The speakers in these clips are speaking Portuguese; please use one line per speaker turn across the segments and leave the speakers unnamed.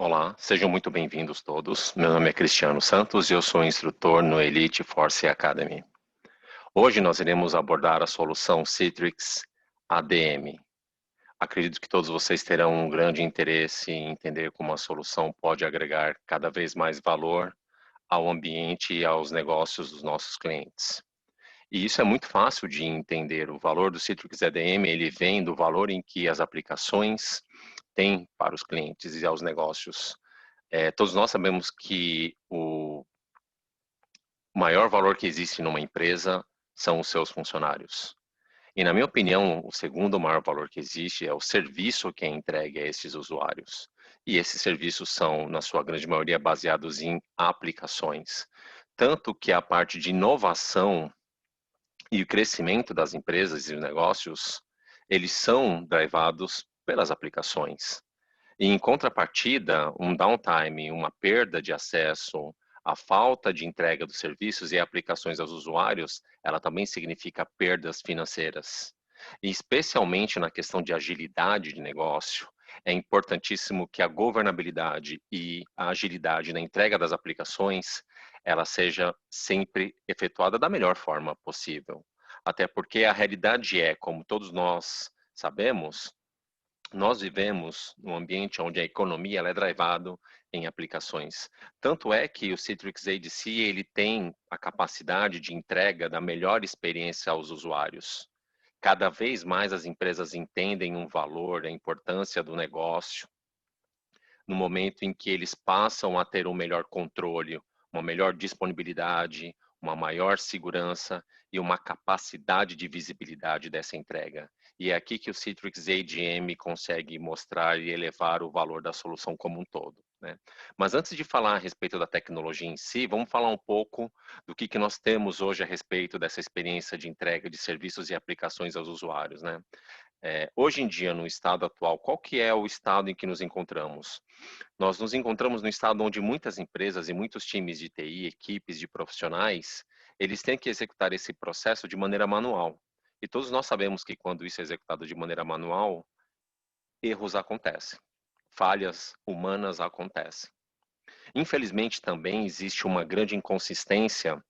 Olá, sejam muito bem-vindos todos. Meu nome é Cristiano Santos e eu sou instrutor no Elite Force Academy. Hoje nós iremos abordar a solução Citrix ADM. Acredito que todos vocês terão um grande interesse em entender como a solução pode agregar cada vez mais valor ao ambiente e aos negócios dos nossos clientes. E isso é muito fácil de entender. O valor do Citrix ADM, ele vem do valor em que as aplicações têm para os clientes e aos negócios. Todos nós sabemos que o maior valor que existe numa empresa são os seus funcionários. E, na minha opinião, o segundo maior valor que existe é o serviço que é entregue a esses usuários. E esses serviços são, na sua grande maioria, baseados em aplicações. Tanto que a parte de inovação e o crescimento das empresas e negócios, eles são drivados pelas aplicações. E, em contrapartida, um downtime, uma perda de acesso, a falta de entrega dos serviços e aplicações aos usuários, ela também significa perdas financeiras. E especialmente na questão de agilidade de negócio, é importantíssimo que a governabilidade e a agilidade na entrega das aplicações, ela seja sempre efetuada da melhor forma possível. Até porque a realidade é, como todos nós sabemos, nós vivemos num ambiente onde a economia ela é drivada em aplicações. Tanto é que o Citrix ADC ele tem a capacidade de entrega da melhor experiência aos usuários. Cada vez mais as empresas entendem um valor, a importância do negócio, no momento em que eles passam a ter um melhor controle, uma melhor disponibilidade, uma maior segurança e uma capacidade de visibilidade dessa entrega. E é aqui que o Citrix ADM consegue mostrar e elevar o valor da solução como um todo, né? Mas antes de falar a respeito da tecnologia em si, vamos falar um pouco do que nós temos hoje a respeito dessa experiência de entrega de serviços e aplicações aos usuários, né? Hoje em dia, no estado atual, qual que é o estado em que nos encontramos? Nós nos encontramos no estado onde muitas empresas e muitos times de TI, equipes de profissionais, eles têm que executar esse processo de maneira manual. E todos nós sabemos que quando isso é executado de maneira manual, erros acontecem, falhas humanas acontecem. Infelizmente, também existe uma grande inconsistência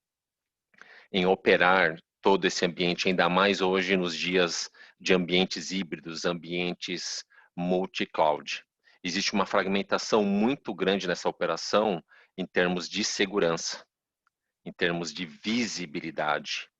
em operar todo esse ambiente, ainda mais hoje nos dias de ambientes híbridos, ambientes multi-cloud. Existe uma fragmentação muito grande nessa operação em termos de segurança, em termos de visibilidade.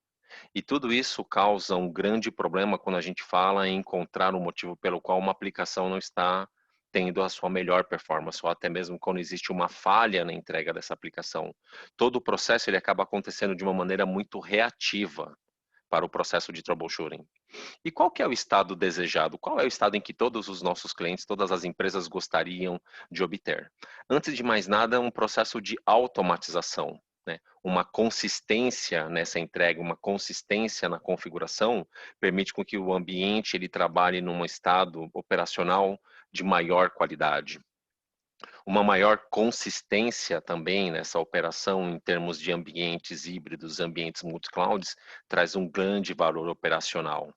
E tudo isso causa um grande problema quando a gente fala em encontrar um motivo pelo qual uma aplicação não está tendo a sua melhor performance, ou até mesmo quando existe uma falha na entrega dessa aplicação. Todo o processo ele acaba acontecendo de uma maneira muito reativa para o processo de troubleshooting. E qual que é o estado desejado? Qual é o estado em que todos os nossos clientes, todas as empresas gostariam de obter? Antes de mais nada, um processo de automatização, né? Uma consistência nessa entrega, uma consistência na configuração, permite com que o ambiente ele trabalhe num estado operacional de maior qualidade. Uma maior consistência também nessa operação em termos de ambientes híbridos, ambientes multi-clouds, traz um grande valor operacional.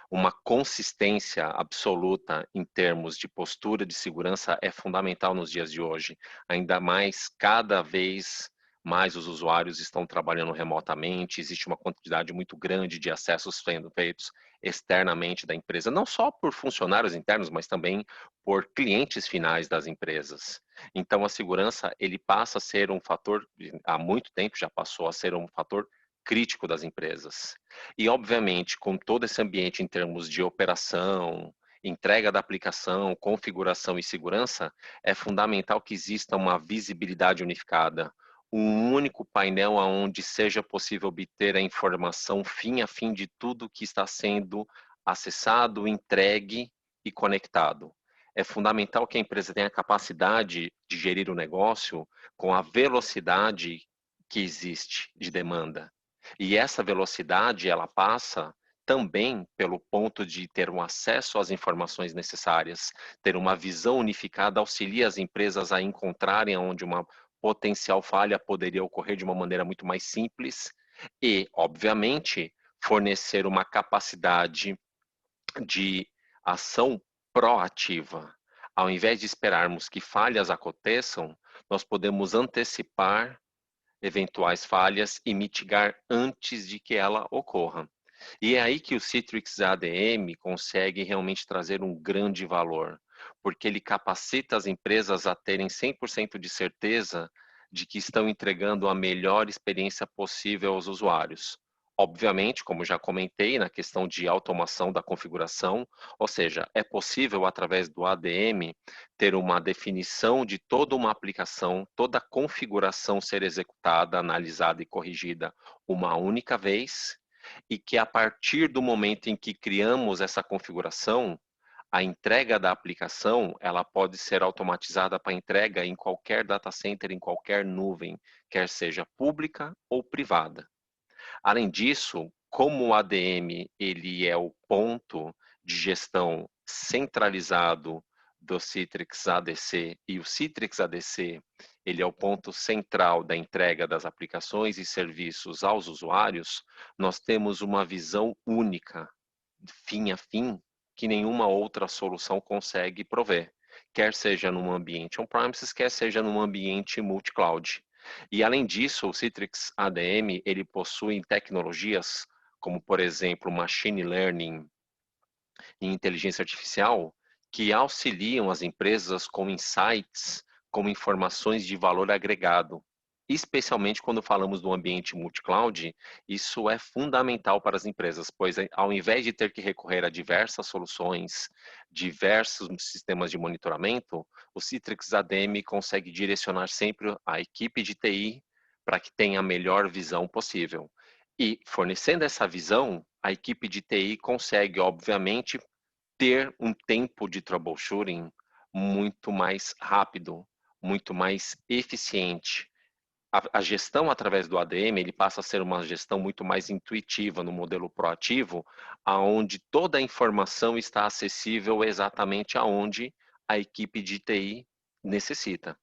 Uma consistência absoluta em termos de postura de segurança é fundamental nos dias de hoje. Ainda mais, cada vez mais os usuários estão trabalhando remotamente, existe uma quantidade muito grande de acessos sendo feitos externamente da empresa, não só por funcionários internos, mas também por clientes finais das empresas. Então, a segurança, ele passa a ser um fator, há muito tempo já passou a ser um fator crítico das empresas. E, obviamente, com todo esse ambiente em termos de operação, entrega da aplicação, configuração e segurança, é fundamental que exista uma visibilidade unificada, um único painel onde seja possível obter a informação fim a fim de tudo que está sendo acessado, entregue e conectado. É fundamental que a empresa tenha a capacidade de gerir o negócio com a velocidade que existe de demanda. E essa velocidade, ela passa também pelo ponto de ter um acesso às informações necessárias, ter uma visão unificada, auxilia as empresas a encontrarem onde uma potencial falha poderia ocorrer de uma maneira muito mais simples e, obviamente, fornecer uma capacidade de ação proativa. Ao invés de esperarmos que falhas aconteçam, nós podemos antecipar eventuais falhas e mitigar antes de que ela ocorra. E é aí que o Citrix ADM consegue realmente trazer um grande valor, porque ele capacita as empresas a terem 100% de certeza de que estão entregando a melhor experiência possível aos usuários. Obviamente, como já comentei, na questão de automação da configuração, ou seja, é possível, através do ADM, ter uma definição de toda uma aplicação, toda a configuração ser executada, analisada e corrigida uma única vez, e que a partir do momento em que criamos essa configuração, a entrega da aplicação, ela pode ser automatizada para entrega em qualquer data center, em qualquer nuvem, quer seja pública ou privada. Além disso, como o ADM ele é o ponto de gestão centralizado do Citrix ADC e o Citrix ADC ele é o ponto central da entrega das aplicações e serviços aos usuários, nós temos uma visão única, fim a fim, que nenhuma outra solução consegue prover, quer seja num ambiente on-premises, quer seja num ambiente multi-cloud. E além disso, o Citrix ADM, ele possui tecnologias como, por exemplo, machine learning e inteligência artificial, que auxiliam as empresas com insights, com informações de valor agregado. Especialmente quando falamos do ambiente multi-cloud, isso é fundamental para as empresas, pois ao invés de ter que recorrer a diversas soluções, diversos sistemas de monitoramento, o Citrix ADM consegue direcionar sempre a equipe de TI para que tenha a melhor visão possível. E fornecendo essa visão, a equipe de TI consegue, obviamente, ter um tempo de troubleshooting muito mais rápido, muito mais eficiente. A gestão através do ADM, ele passa a ser uma gestão muito mais intuitiva no modelo proativo, aonde toda a informação está acessível exatamente aonde a equipe de TI necessita.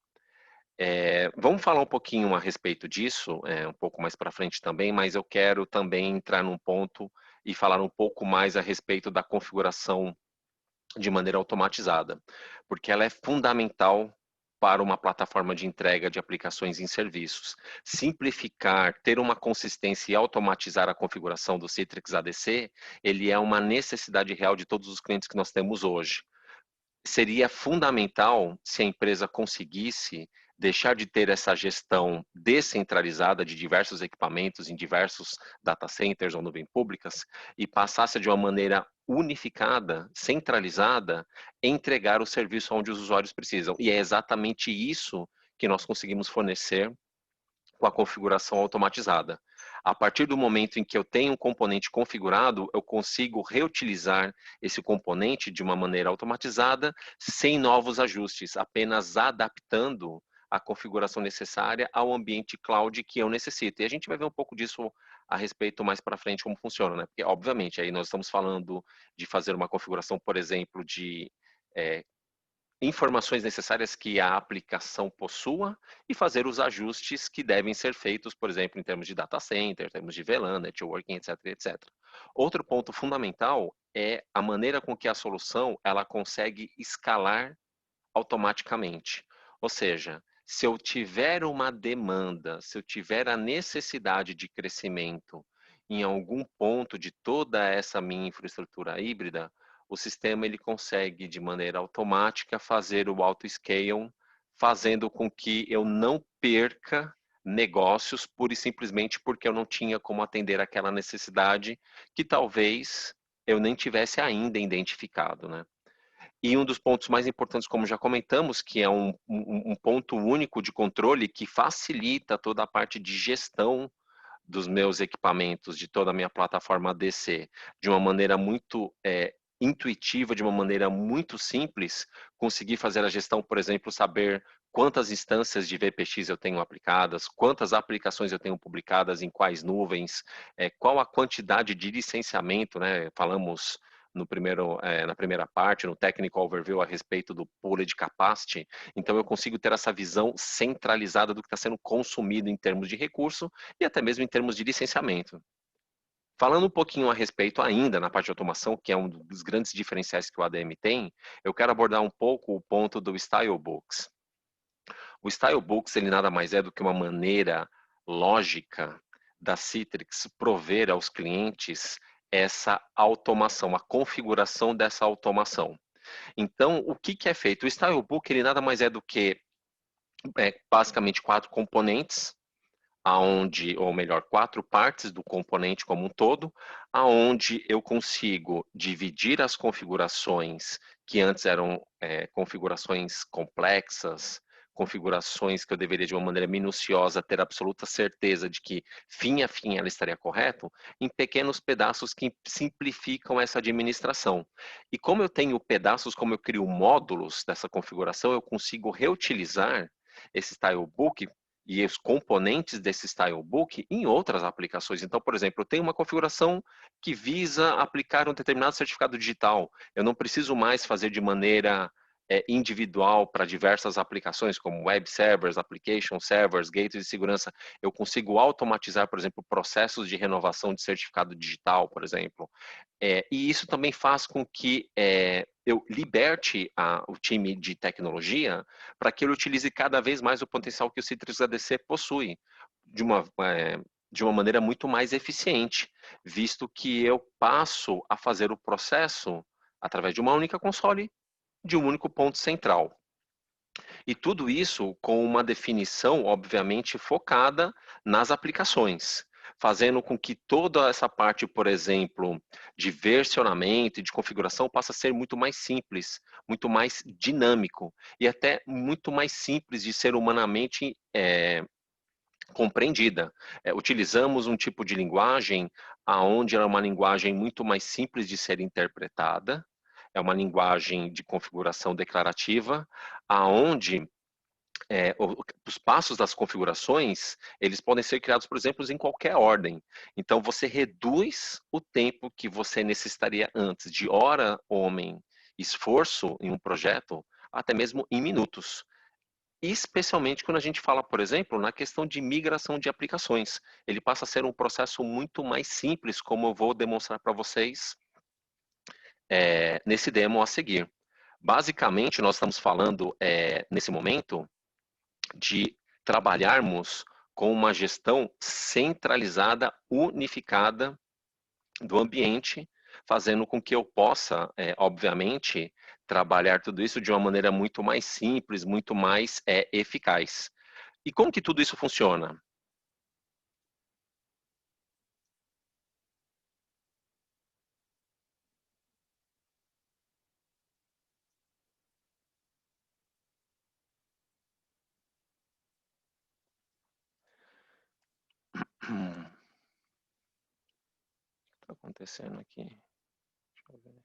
Vamos falar um pouquinho a respeito disso, um pouco mais para frente também, mas eu quero também entrar num ponto e falar um pouco mais a respeito da configuração de maneira automatizada, porque ela é fundamental para uma plataforma de entrega de aplicações e serviços. Simplificar, ter uma consistência e automatizar a configuração do Citrix ADC, ele é uma necessidade real de todos os clientes que nós temos hoje. Seria fundamental se a empresa conseguisse deixar de ter essa gestão descentralizada de diversos equipamentos em diversos data centers ou nuvens públicas e passasse de uma maneira unificada, centralizada, entregar o serviço onde os usuários precisam. E é exatamente isso que nós conseguimos fornecer com a configuração automatizada. A partir do momento em que eu tenho um componente configurado, eu consigo reutilizar esse componente de uma maneira automatizada, sem novos ajustes, apenas adaptando a configuração necessária ao ambiente cloud que eu necessito. E a gente vai ver um pouco disso a respeito mais para frente, como funciona, né? Porque, obviamente, aí nós estamos falando de fazer uma configuração, por exemplo, de informações necessárias que a aplicação possua e fazer os ajustes que devem ser feitos, por exemplo, em termos de data center, em termos de VLAN, networking, etc, etc. Outro ponto fundamental é a maneira com que a solução ela consegue escalar automaticamente. Ou seja, se eu tiver uma demanda, se eu tiver a necessidade de crescimento em algum ponto de toda essa minha infraestrutura híbrida, o sistema ele consegue de maneira automática fazer o auto-scale, fazendo com que eu não perca negócios pura e simplesmente porque eu não tinha como atender aquela necessidade que talvez eu nem tivesse ainda identificado, né? E um dos pontos mais importantes, como já comentamos, que é um ponto único de controle que facilita toda a parte de gestão dos meus equipamentos, de toda a minha plataforma ADC, de uma maneira muito intuitiva, de uma maneira muito simples, conseguir fazer a gestão, por exemplo, saber quantas instâncias de VPX eu tenho aplicadas, quantas aplicações eu tenho publicadas em quais nuvens, qual a quantidade de licenciamento, né? Falamos no primeiro, na primeira parte, no Technical Overview, a respeito do Pooled Capacity. Então, eu consigo ter essa visão centralizada do que está sendo consumido em termos de recurso e até mesmo em termos de licenciamento. Falando um pouquinho a respeito ainda na parte de automação, que é um dos grandes diferenciais que o ADM tem, eu quero abordar um pouco o ponto do Stylebooks. O Stylebooks, ele nada mais é do que uma maneira lógica da Citrix prover aos clientes essa automação, a configuração dessa automação. Então, o que é feito? O Stylebook, ele nada mais é do que basicamente 4 componentes, aonde, ou melhor, 4 partes do componente como um todo, aonde eu consigo dividir as configurações que antes eram configurações complexas, configurações que eu deveria de uma maneira minuciosa ter absoluta certeza de que fim a fim ela estaria correto, em pequenos pedaços que simplificam essa administração. E como eu tenho pedaços, como eu crio módulos dessa configuração, eu consigo reutilizar esse stylebook e os componentes desse stylebook em outras aplicações. Então, por exemplo, eu tenho uma configuração que visa aplicar um determinado certificado digital. Eu não preciso mais fazer de maneira individual para diversas aplicações, como web servers, application servers, gateways de segurança. Eu consigo automatizar, por exemplo, processos de renovação de certificado digital, por exemplo. E isso também faz com que eu liberte o time de tecnologia para que ele utilize cada vez mais o potencial que o Citrix ADC possui, de uma maneira muito mais eficiente, visto que eu passo a fazer o processo através de uma única console, de um único ponto central. E tudo isso com uma definição, obviamente, focada nas aplicações, fazendo com que toda essa parte, por exemplo, de versionamento e de configuração passe a ser muito mais simples, muito mais dinâmico e até muito mais simples de ser humanamente compreendida. Utilizamos um tipo de linguagem aonde é uma linguagem muito mais simples de ser interpretada, é uma linguagem de configuração declarativa, aonde os passos das configurações, eles podem ser criados, por exemplo, em qualquer ordem. Então, você reduz o tempo que você necessitaria antes de hora, homem, esforço em um projeto, até mesmo em minutos. Especialmente quando a gente fala, por exemplo, na questão de migração de aplicações. Ele passa a ser um processo muito mais simples, como eu vou demonstrar para vocês nesse demo a seguir. Basicamente, nós estamos falando, nesse momento, de trabalharmos com uma gestão centralizada, unificada do ambiente, fazendo com que eu possa, obviamente, trabalhar tudo isso de uma maneira muito mais simples, muito mais eficaz. E como que tudo isso funciona? O que está acontecendo aqui? Deixa eu ver.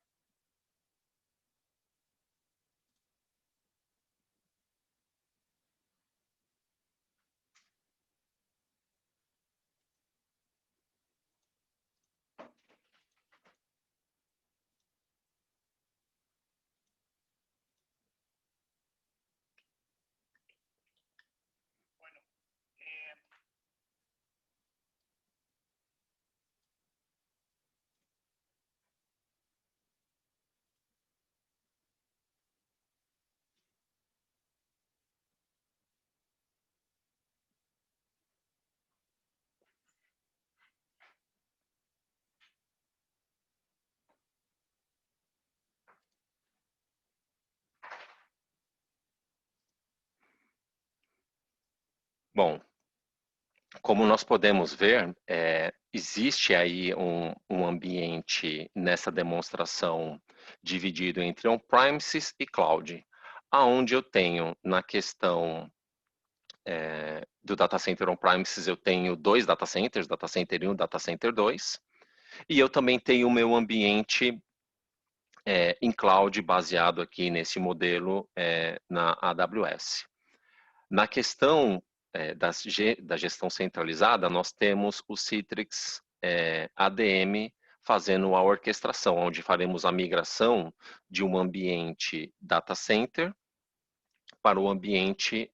Bom, como nós podemos ver, existe aí um ambiente nessa demonstração dividido entre on-premises e cloud, aonde eu tenho na questão do data center on-premises, eu tenho 2 data centers, data center 1 e data center 2, e eu também tenho o meu ambiente em cloud baseado aqui nesse modelo na AWS. Na questão da gestão centralizada, nós temos o Citrix ADM fazendo a orquestração, onde faremos a migração de um ambiente data center para o ambiente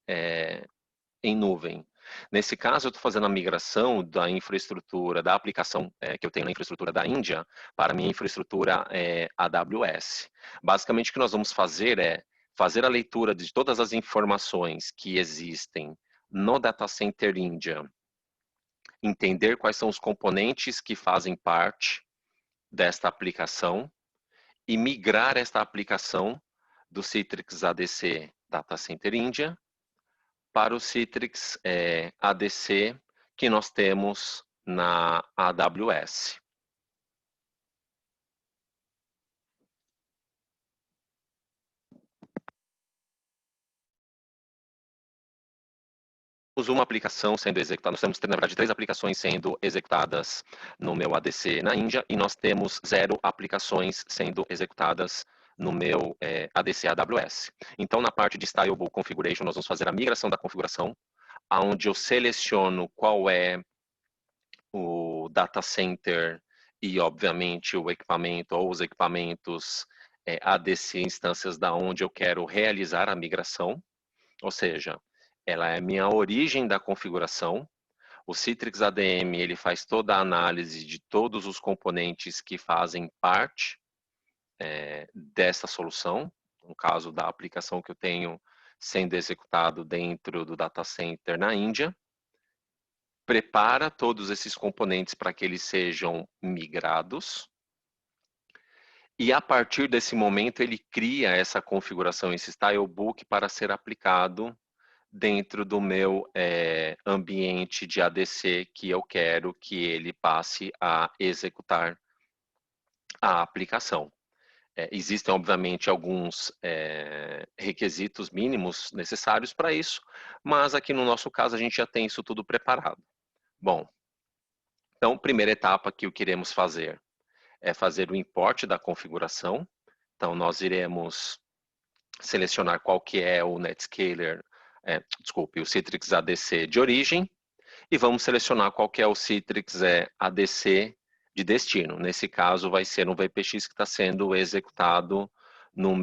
em nuvem. Nesse caso, eu estou fazendo a migração da infraestrutura, da aplicação que eu tenho na infraestrutura da Índia para a minha infraestrutura AWS. Basicamente, o que nós vamos fazer é fazer a leitura de todas as informações que existem no Data Center Índia, entender quais são os componentes que fazem parte desta aplicação e migrar esta aplicação do Citrix ADC Data Center Índia para o Citrix ADC que nós temos na AWS. Temos uma aplicação sendo executada, nós temos, na verdade, 3 aplicações sendo executadas no meu ADC na Índia e nós temos 0 aplicações sendo executadas no meu ADC AWS. Então, na parte de Style Book Configuration, nós vamos fazer a migração da configuração, onde eu seleciono qual é o data center e, obviamente, o equipamento ou os equipamentos ADC instâncias da onde eu quero realizar a migração, ou seja, ela é a minha origem da configuração. O Citrix ADM, ele faz toda a análise de todos os componentes que fazem parte dessa solução, no caso da aplicação que eu tenho sendo executado dentro do data center na Índia, prepara todos esses componentes para que eles sejam migrados, e a partir desse momento ele cria essa configuração, esse style book para ser aplicado dentro do meu ambiente de ADC que eu quero que ele passe a executar a aplicação. Existem, obviamente, alguns requisitos mínimos necessários para isso, mas aqui no nosso caso a gente já tem isso tudo preparado. Bom, então, primeira etapa que queremos fazer é fazer o import da configuração. Então, nós iremos selecionar qual que é o Netscaler, o Citrix ADC de origem, e vamos selecionar qual que é o Citrix ADC de destino. Nesse caso, vai ser um VPX que está sendo executado no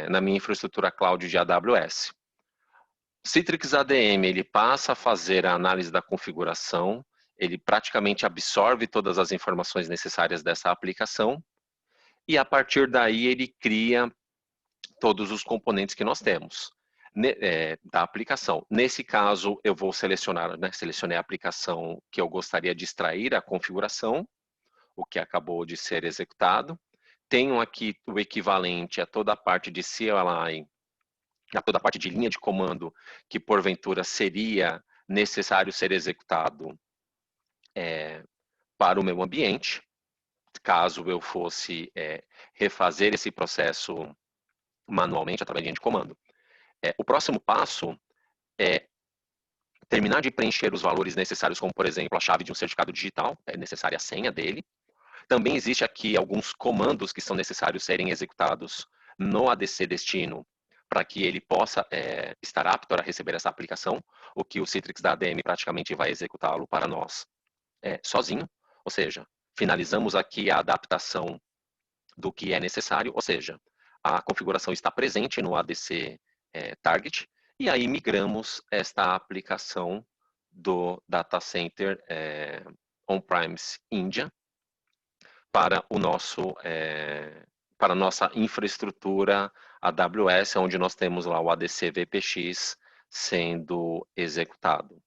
na minha infraestrutura cloud de AWS. Citrix ADM, ele passa a fazer a análise da configuração, ele praticamente absorve todas as informações necessárias dessa aplicação, e a partir daí ele cria todos os componentes que nós temos da aplicação. Nesse caso, eu vou selecionar, selecionei a aplicação que eu gostaria de extrair a configuração, o que acabou de ser executado. Tenho aqui o equivalente a toda a parte de CLI, a toda a parte de linha de comando, que porventura seria necessário ser executado para o meu ambiente, caso eu fosse refazer esse processo manualmente através de linha de comando. O próximo passo é terminar de preencher os valores necessários, como, por exemplo, a chave de um certificado digital, é necessária a senha dele. Também existe aqui alguns comandos que são necessários serem executados no ADC destino para que ele possa estar apto a receber essa aplicação, o que o Citrix da ADM praticamente vai executá-lo para nós sozinho. Ou seja, finalizamos aqui a adaptação do que é necessário, ou seja, a configuração está presente no ADC Target, e aí migramos esta aplicação do Data Center On-Premise Índia para o nosso para a nossa infraestrutura AWS, onde nós temos lá o ADC VPX sendo executado.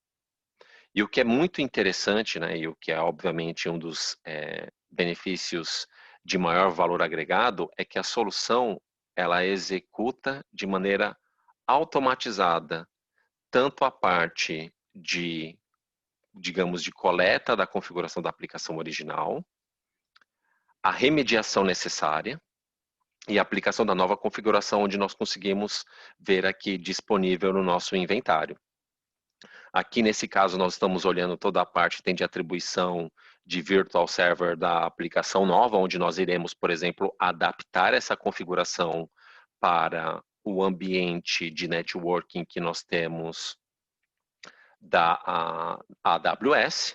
E o que é muito interessante, né, e o que é obviamente um dos benefícios de maior valor agregado, é que a solução ela executa de maneira automatizada tanto a parte de, digamos, de coleta da configuração da aplicação original, a remediação necessária e a aplicação da nova configuração, onde nós conseguimos ver aqui disponível no nosso inventário. Aqui, nesse caso, nós estamos olhando toda a parte que tem de atribuição de virtual server da aplicação nova, onde nós iremos, por exemplo, adaptar essa configuração para o ambiente de networking que nós temos da AWS.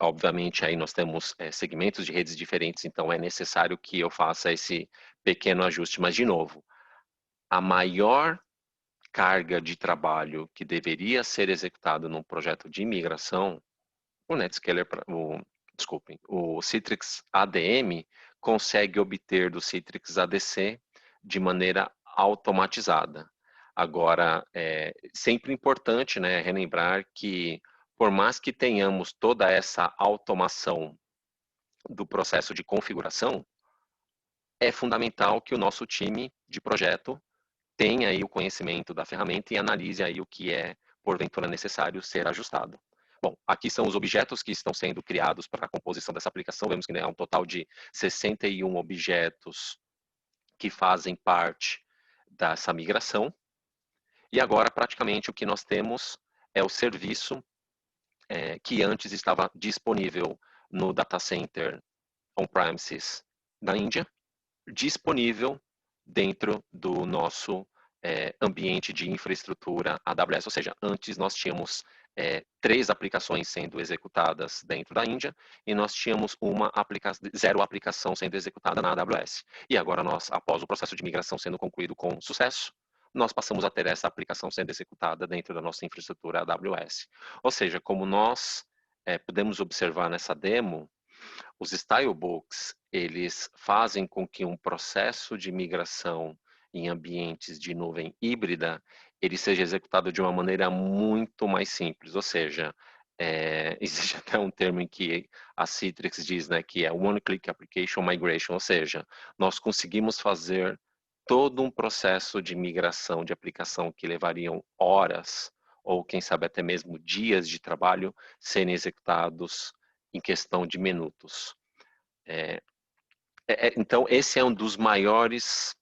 Obviamente, aí nós temos segmentos de redes diferentes, então é necessário que eu faça esse pequeno ajuste. Mas, de novo, a maior carga de trabalho que deveria ser executado num projeto de migração, o NetScaler, o Citrix ADM consegue obter do Citrix ADC de maneira automatizada. Agora, é sempre importante, né, relembrar que, por mais que tenhamos toda essa automação do processo de configuração, é fundamental que o nosso time de projeto tenha aí o conhecimento da ferramenta e analise aí o que é, porventura, necessário ser ajustado. Bom, aqui são os objetos que estão sendo criados para a composição dessa aplicação. Vemos que há um total de 61 objetos que fazem parte dessa migração. E agora, praticamente, o que nós temos é o serviço que antes estava disponível no data center on-premises da Índia, disponível dentro do nosso ambiente de infraestrutura AWS, ou seja, antes nós tínhamos 3 aplicações sendo executadas dentro da Índia e nós tínhamos 0 aplicação sendo executada na AWS. E agora nós, após o processo de migração sendo concluído com sucesso, nós passamos a ter essa aplicação sendo executada dentro da nossa infraestrutura AWS. Ou seja, como nós podemos observar nessa demo, os stylebooks, eles fazem com que um processo de migração em ambientes de nuvem híbrida, ele seja executado de uma maneira muito mais simples, ou seja, existe até um termo em que a Citrix diz, né, que é One Click Application Migration, ou seja, nós conseguimos fazer todo um processo de migração de aplicação que levariam horas, ou quem sabe até mesmo dias de trabalho, serem executados em questão de minutos. Então, esse é um dos maiores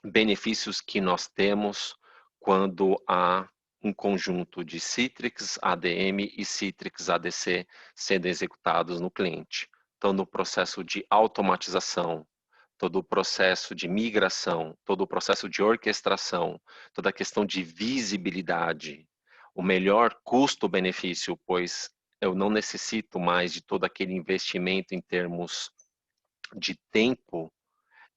benefícios que nós temos quando há um conjunto de Citrix ADM e Citrix ADC sendo executados no cliente. Então, no processo de automatização, todo o processo de migração, todo o processo de orquestração, toda a questão de visibilidade, o melhor custo-benefício, pois eu não necessito mais de todo aquele investimento em termos de tempo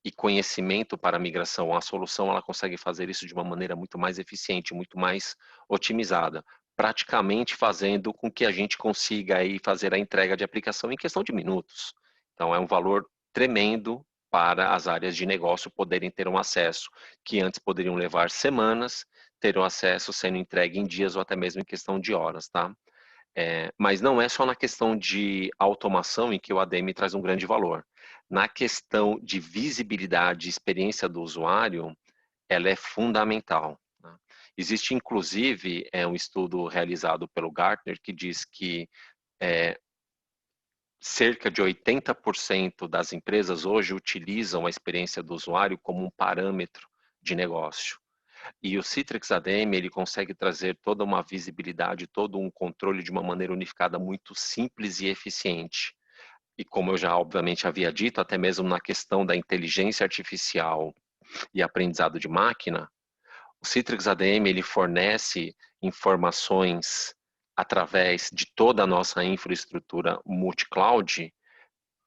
e conhecimento para a migração. A solução ela consegue fazer isso de uma maneira muito mais eficiente, muito mais otimizada, praticamente fazendo com que a gente consiga aí fazer a entrega de aplicação em questão de minutos. Então é um valor tremendo para as áreas de negócio poderem ter um acesso que antes poderiam levar semanas, ter o acesso sendo entregue em dias ou até mesmo em questão de horas, tá? Mas não é só na questão de automação em que o ADM traz um grande valor. Na questão de visibilidade e experiência do usuário, ela é fundamental. Né? Existe, inclusive, um estudo realizado pelo Gartner que diz que cerca de 80% das empresas hoje utilizam a experiência do usuário como um parâmetro de negócio. E o Citrix ADM, ele consegue trazer toda uma visibilidade, todo um controle de uma maneira unificada muito simples e eficiente. E como eu já obviamente havia dito, até mesmo na questão da inteligência artificial e aprendizado de máquina, o Citrix ADM ele fornece informações através de toda a nossa infraestrutura multi-cloud,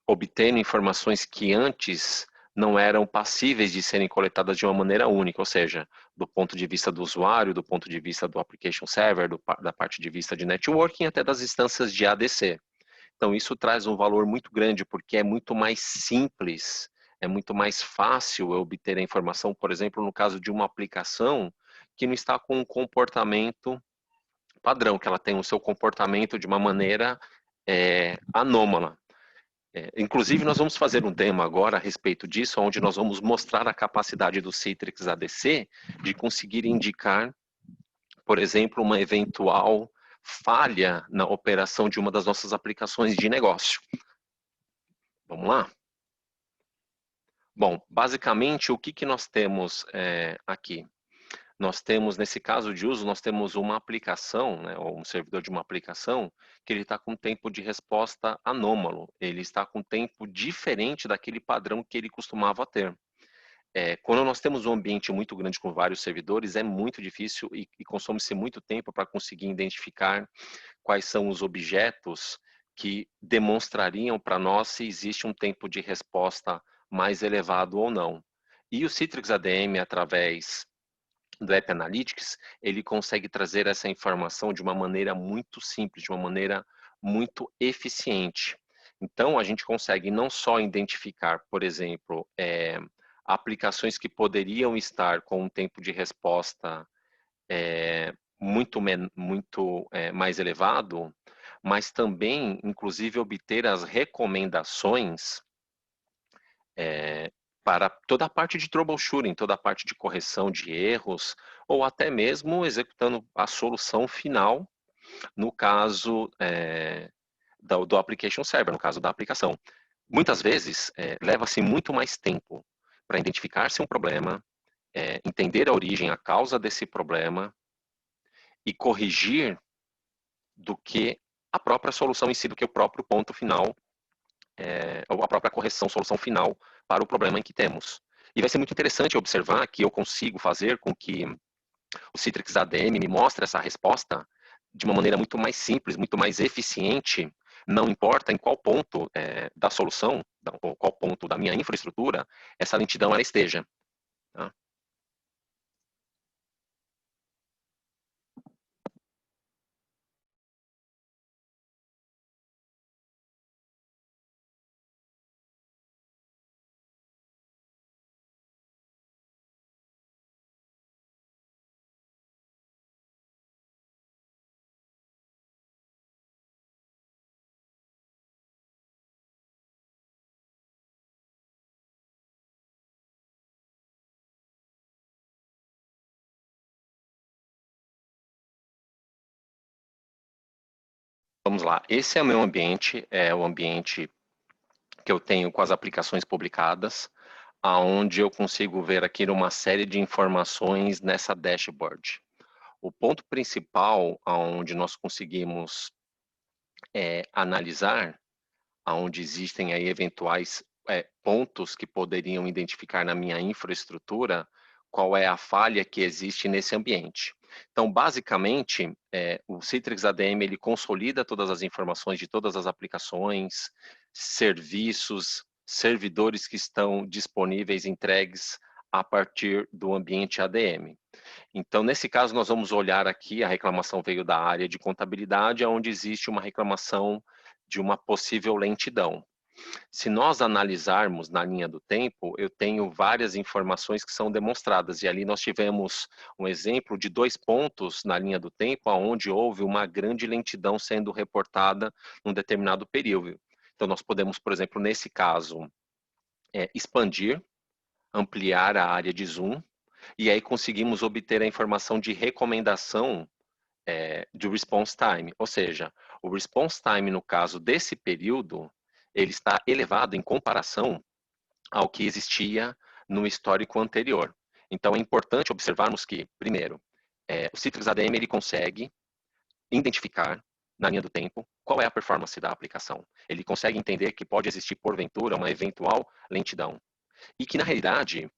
obtendo informações que antes não eram passíveis de serem coletadas de uma maneira única, ou seja, do ponto de vista do usuário, do ponto de vista do application server, da parte de vista de networking, até das instâncias de ADC. Então, isso traz um valor muito grande, porque é muito mais simples, é muito mais fácil eu obter a informação, por exemplo, no caso de uma aplicação que não está com um comportamento padrão, que ela tem o seu comportamento de uma maneira anômala. Inclusive, nós vamos fazer um demo agora a respeito disso, onde nós vamos mostrar a capacidade do Citrix ADC de conseguir indicar, por exemplo, uma eventual falha na operação de uma das nossas aplicações de negócio. Vamos lá? Bom, basicamente, o que nós temos aqui? Nós temos, nesse caso de uso, nós temos uma aplicação, né, ou um servidor de uma aplicação, que ele está com tempo de resposta anômalo. Ele está com tempo diferente daquele padrão que ele costumava ter. Quando nós temos um ambiente muito grande com vários servidores, é muito difícil e consome-se muito tempo para conseguir identificar quais são os objetos que demonstrariam para nós se existe um tempo de resposta mais elevado ou não. E o Citrix ADM, através do App Analytics, ele consegue trazer essa informação de uma maneira muito simples, de uma maneira muito eficiente. Então, a gente consegue não só identificar, por exemplo, aplicações que poderiam estar com um tempo de resposta muito mais elevado, mas também, inclusive, obter as recomendações para toda a parte de troubleshooting, toda a parte de correção de erros, ou até mesmo executando a solução final, no caso do application server, no caso da aplicação. Muitas vezes, leva-se muito mais tempo para identificar-se um problema, entender a origem, a causa desse problema e corrigir do que a própria solução em si, do que o próprio ponto final, ou a própria correção, solução final para o problema em que temos. E vai ser muito interessante observar que eu consigo fazer com que o Citrix ADM me mostre essa resposta de uma maneira muito mais simples, muito mais eficiente, não importa em qual ponto da solução, ou qual ponto da minha infraestrutura, essa lentidão ela esteja. Tá? Vamos lá, esse é o meu ambiente, é o ambiente que eu tenho com as aplicações publicadas, aonde eu consigo ver aqui uma série de informações nessa dashboard. O ponto principal aonde nós conseguimos analisar, aonde existem aí eventuais pontos que poderiam identificar na minha infraestrutura, qual é a falha que existe nesse ambiente. Então, basicamente, o Citrix ADM ele consolida todas as informações de todas as aplicações, serviços, servidores que estão disponíveis, entregues a partir do ambiente ADM. Então, nesse caso, nós vamos olhar aqui, a reclamação veio da área de contabilidade, onde existe uma reclamação de uma possível lentidão. Se nós analisarmos na linha do tempo, eu tenho várias informações que são demonstradas, e ali nós tivemos um exemplo de 2 pontos na linha do tempo, onde houve uma grande lentidão sendo reportada num determinado período. Então, nós podemos, por exemplo, nesse caso, expandir, ampliar a área de zoom, e aí conseguimos obter a informação de recomendação de response time, ou seja, o response time no caso desse período, ele está elevado em comparação ao que existia no histórico anterior. Então é importante observarmos que, primeiro, o Citrix ADM ele consegue identificar na linha do tempo qual é a performance da aplicação. Ele consegue entender que pode existir porventura uma eventual lentidão e que na realidade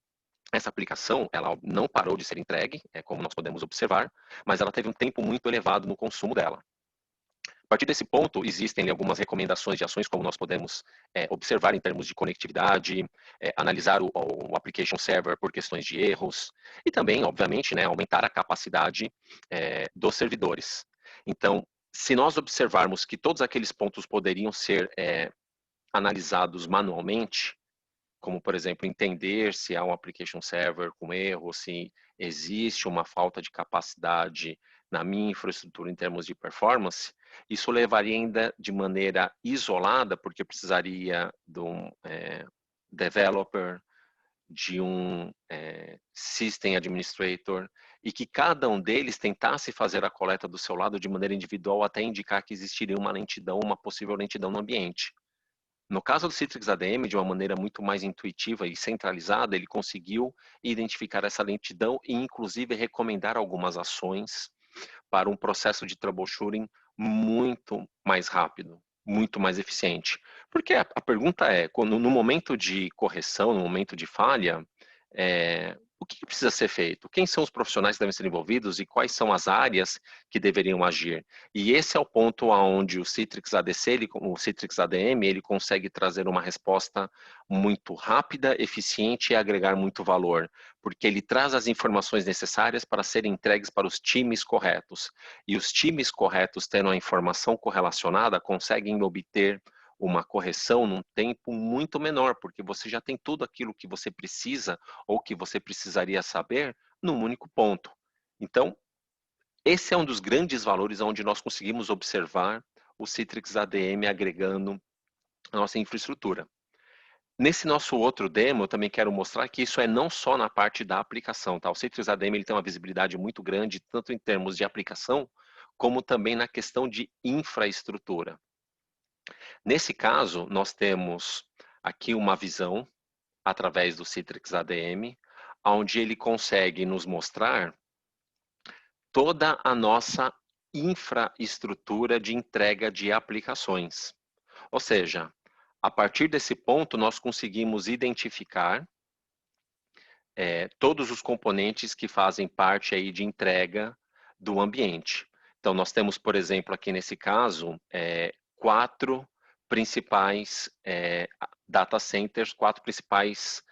essa aplicação, ela não parou de ser entregue, como nós podemos observar, mas ela teve um tempo muito elevado no consumo dela. A partir desse ponto, existem algumas recomendações de ações, como nós podemos observar em termos de conectividade, analisar o application server por questões de erros, e também, obviamente, né, aumentar a capacidade dos servidores. Então, se nós observarmos que todos aqueles pontos poderiam ser analisados manualmente, como, por exemplo, entender se há um application server com erro, se existe uma falta de capacidade na minha infraestrutura em termos de performance, isso levaria ainda de maneira isolada, porque precisaria de um developer, de um system administrator, e que cada um deles tentasse fazer a coleta do seu lado de maneira individual até indicar que existiria uma lentidão, uma possível lentidão no ambiente. No caso do Citrix ADM, de uma maneira muito mais intuitiva e centralizada, ele conseguiu identificar essa lentidão e, inclusive, recomendar algumas ações para um processo de troubleshooting muito mais rápido, muito mais eficiente. Porque a pergunta é, no momento de correção, no momento de falha, o que precisa ser feito? Quem são os profissionais que devem ser envolvidos e quais são as áreas que deveriam agir? E esse é o ponto onde o Citrix ADC, o Citrix ADM, ele consegue trazer uma resposta muito rápida, eficiente e agregar muito valor, porque ele traz as informações necessárias para serem entregues para os times corretos. E os times corretos, tendo a informação correlacionada, conseguem obter uma correção num tempo muito menor, porque você já tem tudo aquilo que você precisa ou que você precisaria saber num único ponto. Então, esse é um dos grandes valores onde nós conseguimos observar o Citrix ADM agregando a nossa infraestrutura. Nesse nosso outro demo, eu também quero mostrar que isso é não só na parte da aplicação, tá? O Citrix ADM ele tem uma visibilidade muito grande, tanto em termos de aplicação, como também na questão de infraestrutura. Nesse caso, nós temos aqui uma visão através do Citrix ADM, onde ele consegue nos mostrar toda a nossa infraestrutura de entrega de aplicações. Ou seja, a partir desse ponto, nós conseguimos identificar todos os componentes que fazem parte aí de entrega do ambiente. Então, nós temos, por exemplo, aqui nesse caso, 4 principais data centers, 4 principais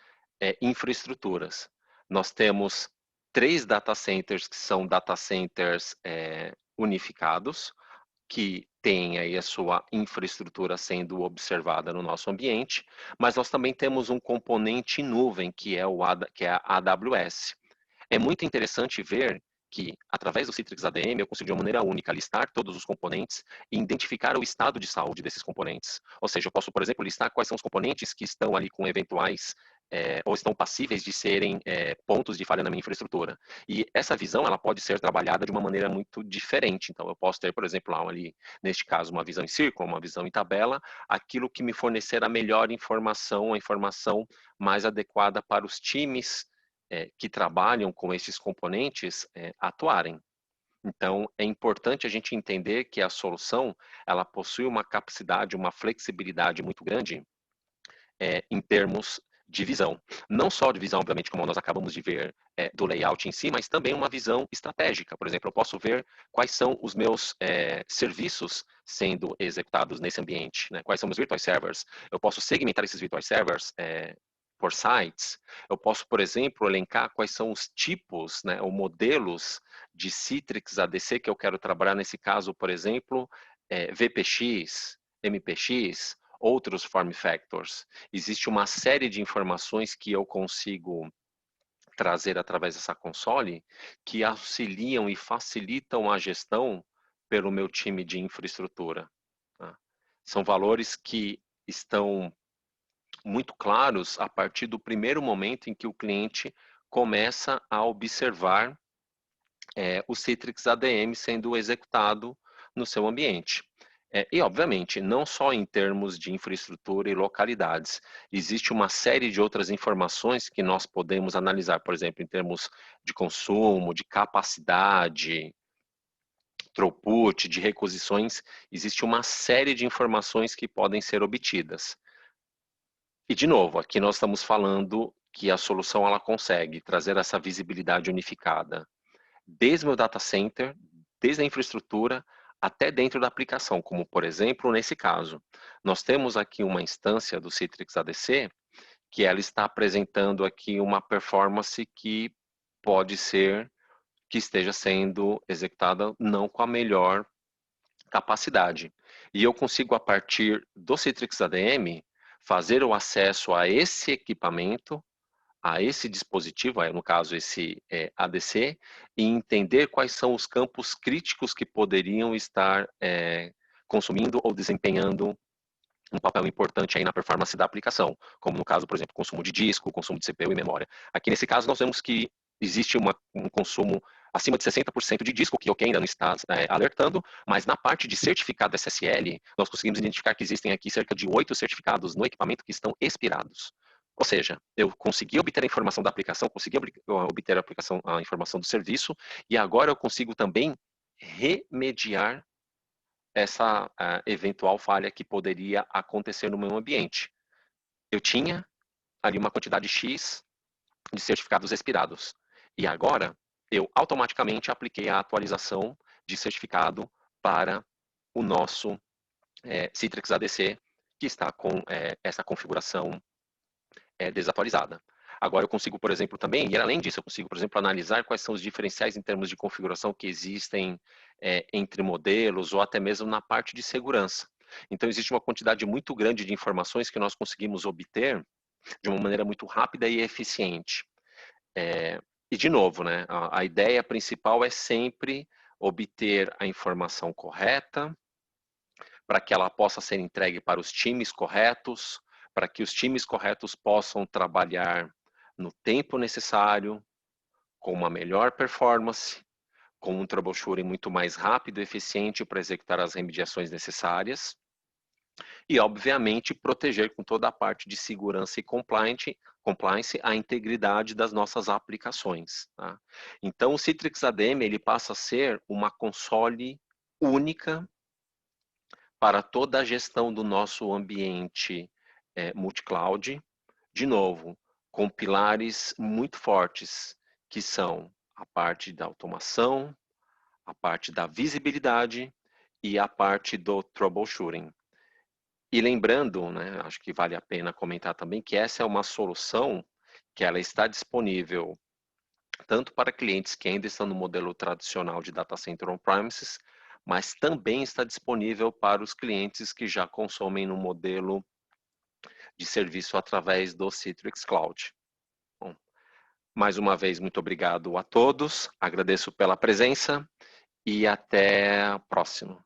infraestruturas. Nós temos 3 data centers que são data centers unificados, que tem aí a sua infraestrutura sendo observada no nosso ambiente, mas nós também temos um componente nuvem, que é a AWS. É muito interessante ver que, através do Citrix ADM, eu consigo de uma maneira única listar todos os componentes e identificar o estado de saúde desses componentes. Ou seja, eu posso, por exemplo, listar quais são os componentes que estão ali com eventuais ou estão passíveis de serem pontos de falha na minha infraestrutura. E essa visão, ela pode ser trabalhada de uma maneira muito diferente. Então, eu posso ter, por exemplo, ali, neste caso, uma visão em círculo, uma visão em tabela, aquilo que me fornecer a melhor informação, a informação mais adequada para os times que trabalham com esses componentes atuarem. Então, é importante a gente entender que a solução, ela possui uma capacidade, uma flexibilidade muito grande em termos de visão. Não só de visão, obviamente, como nós acabamos de ver do layout em si, mas também uma visão estratégica. Por exemplo, eu posso ver quais são os meus serviços sendo executados nesse ambiente, né? Quais são os virtual servers. Eu posso segmentar esses virtual servers por sites. Eu posso, por exemplo, elencar quais são os tipos, né, ou modelos de Citrix ADC que eu quero trabalhar. Nesse caso, por exemplo, VPX, MPX, outros form factors. Existe uma série de informações que eu consigo trazer através dessa console que auxiliam e facilitam a gestão pelo meu time de infraestrutura. Tá? São valores que estão muito claros a partir do primeiro momento em que o cliente começa a observar o Citrix ADM sendo executado no seu ambiente. E, obviamente, não só em termos de infraestrutura e localidades, existe uma série de outras informações que nós podemos analisar, por exemplo, em termos de consumo, de capacidade, throughput, de requisições, existe uma série de informações que podem ser obtidas. E, de novo, aqui nós estamos falando que a solução ela consegue trazer essa visibilidade unificada, desde o meu data center, desde a infraestrutura, até dentro da aplicação, como, por exemplo, nesse caso. Nós temos aqui uma instância do Citrix ADC, que ela está apresentando aqui uma performance que pode ser que esteja sendo executada não com a melhor capacidade. E eu consigo, a partir do Citrix ADM, fazer o acesso a esse equipamento, a esse dispositivo, no caso esse ADC, e entender quais são os campos críticos que poderiam estar consumindo ou desempenhando um papel importante aí na performance da aplicação, como no caso, por exemplo, consumo de disco, consumo de CPU e memória. Aqui nesse caso nós vemos que existe um consumo acima de 60% de disco, que ainda não está alertando, mas na parte de certificado SSL, nós conseguimos identificar que existem aqui cerca de 8 certificados no equipamento que estão expirados. Ou seja, eu consegui obter a informação da aplicação, consegui obter a informação do serviço, e agora eu consigo também remediar essa eventual falha que poderia acontecer no meu ambiente. Eu tinha ali uma quantidade X de certificados expirados. E agora, eu automaticamente apliquei a atualização de certificado para o nosso Citrix ADC, que está com essa configuração desatualizada. Agora eu consigo, por exemplo, também, e além disso, eu consigo, por exemplo, analisar quais são os diferenciais em termos de configuração que existem entre modelos ou até mesmo na parte de segurança. Então, existe uma quantidade muito grande de informações que nós conseguimos obter de uma maneira muito rápida e eficiente. E, de novo, né, a ideia principal é sempre obter a informação correta, para que ela possa ser entregue para os times corretos, para que os times corretos possam trabalhar no tempo necessário, com uma melhor performance, com um troubleshooting muito mais rápido e eficiente para executar as remediações necessárias. E, obviamente, proteger com toda a parte de segurança e compliance a integridade das nossas aplicações. Tá? Então, o Citrix ADM ele passa a ser uma console única para toda a gestão do nosso ambiente multi-cloud, de novo, com pilares muito fortes, que são a parte da automação, a parte da visibilidade e a parte do troubleshooting. E lembrando, né, acho que vale a pena comentar também, que essa é uma solução que ela está disponível tanto para clientes que ainda estão no modelo tradicional de data center on-premises, mas também está disponível para os clientes que já consomem no modelo de serviço através do Citrix Cloud. Bom, mais uma vez, muito obrigado a todos, agradeço pela presença e até a próxima.